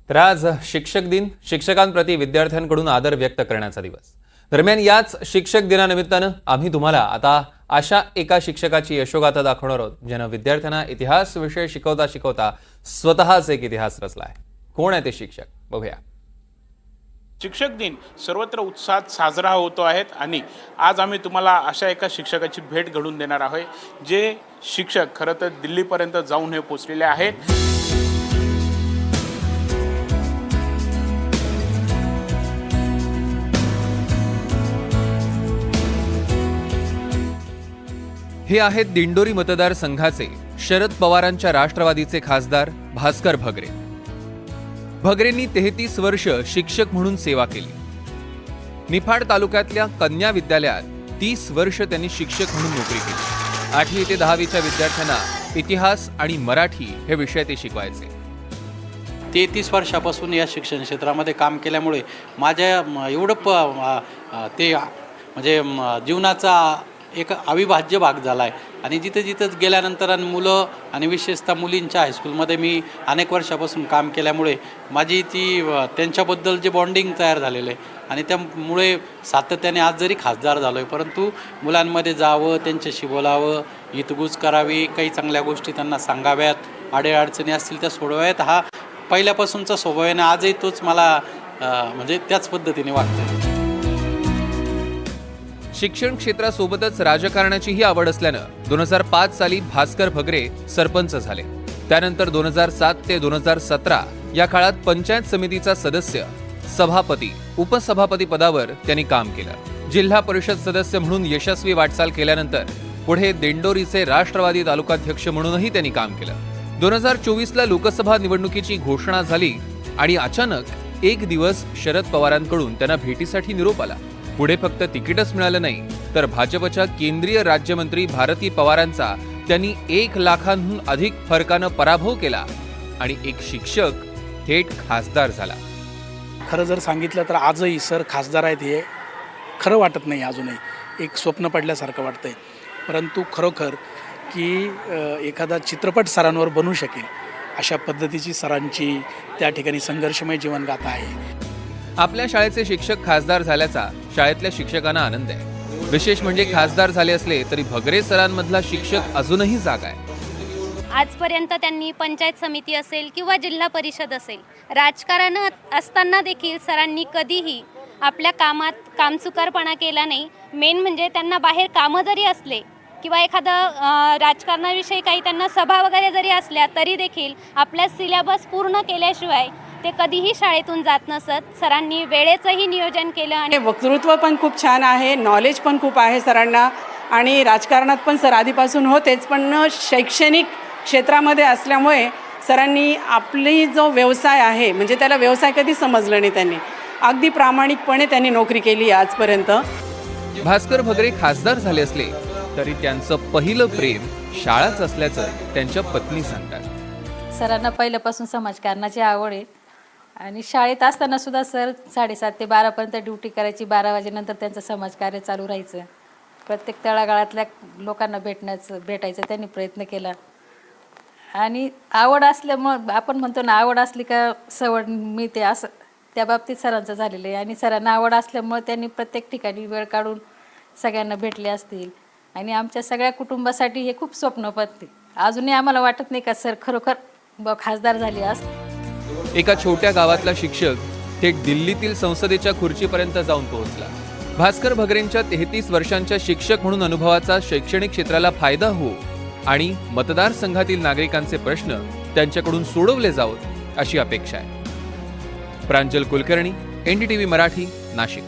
तर आज शिक्षक दिन, शिक्षकांप्रती विद्यार्थ्यांकडून आदर व्यक्त करण्याचा दिवस. दरम्यान याच शिक्षक दिनानिमित्तानं आम्ही तुम्हाला आता अशा एका शिक्षकाची यशोगाथा दाखवणार आहोत, ज्यानं विद्यार्थ्यांना इतिहास विषय शिकवता शिकवता स्वतःच एक इतिहास रचलाय. कोण आहे ते शिक्षक? बघूया. शिक्षक दिन सर्वत्र उत्साहात साजरा होतो आहेत आणि आज आम्ही तुम्हाला अशा एका शिक्षकाची भेट घडवून देणार आहोत, जे शिक्षक खरं तर दिल्लीपर्यंत जाऊन हे पोहोचलेले आहेत. हे आहेत दिंडोरी मतदारसंघाचे शरद पवारांच्या राष्ट्रवादीचे खासदार भास्कर भगरे. भगरेंनी 33 वर्ष शिक्षक म्हणून सेवा केली. निफाड तालुक्यातल्या कन्या विद्यालयात 30 वर्ष त्यांनी शिक्षक म्हणून नोकरी केली. 8वी ते 10वीच्या विद्यार्थ्यांना इतिहास आणि मराठी हे विषय ते शिकवायचे. 33 वर्षापासून या शिक्षण क्षेत्रामध्ये काम केल्यामुळे माझ्या एवढं ते म्हणजे जीवनाचा एक अविभाज्य भाग झाला आहे. आणि जिथं गेल्यानंतर मुलं आणि विशेषतः मुलींच्या हायस्कूलमध्ये मी अनेक वर्षापासून काम केल्यामुळे माझी त्यांच्याबद्दल जे बॉन्डिंग तयार झालेलं आहे आणि त्यामुळे सातत्याने आज जरी खासदार झालो आहे, परंतु मुलांमध्ये जावं, त्यांच्याशी बोलावं, हितगुज करावी, काही चांगल्या गोष्टी त्यांना सांगाव्यात, अडचणी असतील त्या सोडवाव्यात, हा पहिल्यापासूनचा स्वभाव आहे. आजही तोच मला म्हणजे त्याच पद्धतीने वागतो. शिक्षण क्षेत्रासोबतच राजकारणाचीही आवड असल्यानं 2005 साली भास्कर भगरे सरपंच झाले. त्यानंतर 2007 ते 2017 या काळात पंचायत समितीचा सदस्य, सभापती, उपसभापती पदावर त्यांनी काम केलं. जिल्हा परिषद सदस्य म्हणून यशस्वी वाटचाल केल्यानंतर पुढे दिंडोरीचे राष्ट्रवादी तालुकाध्यक्ष म्हणूनही त्यांनी काम केलं. 2024ला लोकसभा निवडणुकीची घोषणा झाली आणि अचानक एक दिवस शरद पवारांकडून त्यांना भेटीसाठी निरोप आला. पुढे फक्त तिकीटच मिळालं नाही, तर भाजपच्या केंद्रीय राज्यमंत्री भारती पवारांचा त्यांनी 1 लाखांहून अधिक फरकानं पराभव केला आणि एक शिक्षक थेट खासदार झाला. खरं जर सांगितलं तर आजही सर खासदार आहेत हे खरं वाटत नाही. अजूनही एक स्वप्न पडल्यासारखं वाटतंय. परंतु खरोखर की एखादा चित्रपट सरांवर बनू शकेल अशा पद्धतीची सरांची त्या ठिकाणी संघर्षमय जीवनगाथा आहे. आपल्या शाळेचे शिक्षक खासदार झाल्याचा शाळेतल्या शिक्षकांना आनंद आहे. विशेष म्हणजे खासदार झाले असले तरी भगरे सरांमधला शिक्षक अजूनही जागा आहे. आजपर्यंत त्यांनी पंचायत समिती असेल किंवा जिल्हा परिषद असेल, राजकारण असताना देखील सरांनी कधीही आपल्या कामात कामचुकारपणा केला नाही. मेन म्हणजे त्यांना बाहेर कामं जरी असले किंवा एखादं राजकारणाविषयी काही त्यांना सभा वगैरे जरी असल्या तरी देखील आपल्या सिलेबस पूर्ण केल्याशिवाय ते कधीही शाळेतून जात नसत. सरांनी वेळेचंही नियोजन केलं आणि वक्तृत्व पण खूप छान आहे, नॉलेज पण खूप आहे सरांना. आणि राजकारणात पण सर आधीपासून होतेच, पण शैक्षणिक क्षेत्रामध्ये असल्यामुळे सरांनी आपली जो व्यवसाय आहे म्हणजे त्याला व्यवसाय कधी समजलं नाही. त्यांनी अगदी प्रामाणिकपणे त्यांनी नोकरी केली आजपर्यंत. भास्कर भगरे खासदार झाले असले तरी त्यांचं पहिलं प्रेम शाळाच असल्याचं त्यांच्या पत्नी सांगतात. सरांना पहिल्यापासून समाजकारणाची आवड आहे आणि शाळेत असताना सुद्धा सर 7:30 ते 12पर्यंत ड्युटी करायची. 12 वाजेनंतर त्यांचं समाजकार्य चालू राहायचं. प्रत्येक तळागाळातल्या लोकांना भेटायचं त्यांनी प्रयत्न केला. आणि आवड असल्यामुळं आपण म्हणतो ना, आवड असली का सवड मिळते, असं त्या बाबतीत सरांचं झालेलं आहे. आणि सरांना आवड असल्यामुळं त्यांनी प्रत्येक ठिकाणी वेळ काढून सगळ्यांना भेटले असतील. आणि आमच्या सगळ्या कुटुंबासाठी हे खूप स्वप्न पडते. अजूनही आम्हाला वाटत नाही का सर खरोखर खासदार झाले असते. एका छोट्या गावातला शिक्षक थेट दिल्लीतील संसदेच्या खुर्चीपर्यंत जाऊन पोहोचला. भास्कर भगरेंच्या 33 वर्षांच्या शिक्षक म्हणून अनुभवाचा शैक्षणिक क्षेत्राला फायदा हो आणि मतदारसंघातील नागरिकांचे प्रश्न त्यांच्याकडून सोडवले जावोत अशी अपेक्षा आहे. प्रांजल कुलकर्णी, NDTV मराठी, नाशिक.